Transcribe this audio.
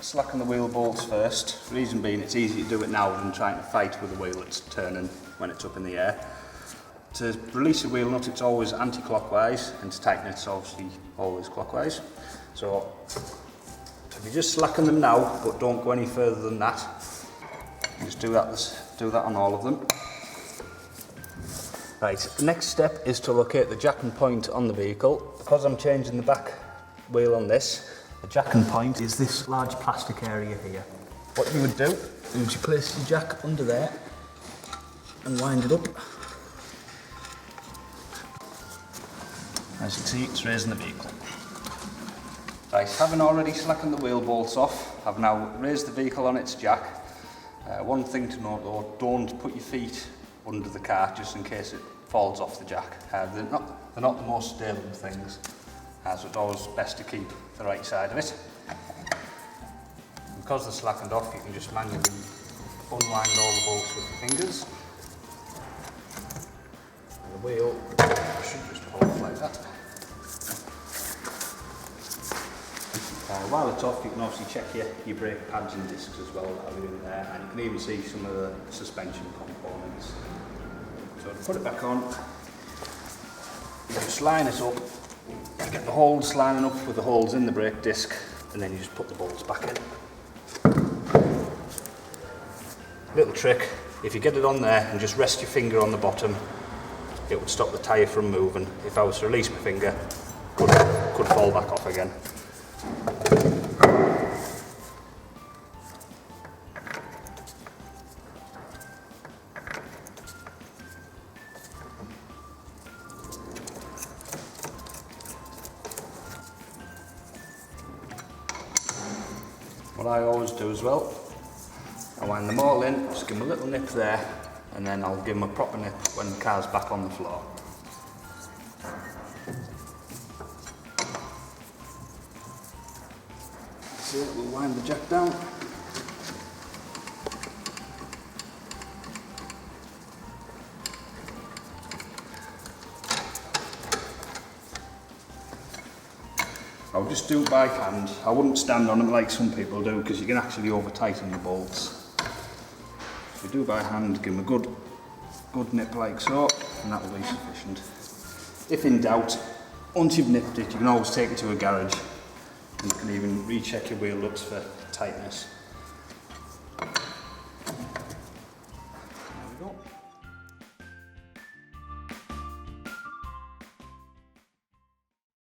slacken the wheel bolts first. Reason being, it's easy to do it now than trying to fight with the wheel that's turning when it's up in the air. To release a wheel nut, it's always anti-clockwise, and to tighten it's obviously always clockwise. So if you just slacken them now, but don't go any further than that, just do that on all of them. Right, the next step is to locate the jacking point on the vehicle. Because I'm changing the back wheel on this, the jacking point is this large plastic area here. What you would do is you place your jack under there and wind it up. As you can see, it's raising the vehicle. Right, having already slackened the wheel bolts off, I've now raised the vehicle on its jack. One thing to note though, don't put your feet under the car just in case it falls off the jack. They're not the most stable things, so it's always best to keep the right side of it. Because they're slackened off, you can just manually unwind all the bolts with your fingers. And the wheel should just hold like that. While it's off, you can obviously check your brake pads and discs as well that are in there, and you can even see some of the suspension components. So to put it back on, you just line it up, you get the holes lining up with the holes in the brake disc, and then you just put the bolts back in. Little trick, if you get it on there and just rest your finger on the bottom, it would stop the tyre from moving. If I was to release my finger, could fall back off again. What I always do as well, I wind them all in, just give them a little nip there, and then I'll give them a proper nip when the car's back on the floor. So we'll wind the jack down. I'll just do it by hand. I wouldn't stand on them like some people do because you can actually over tighten the bolts. If you do by hand, give them a good nip like so, and that will be sufficient. If in doubt, once you've nipped it, you can always take it to a garage and you can even recheck your wheel nuts for tightness. There we go.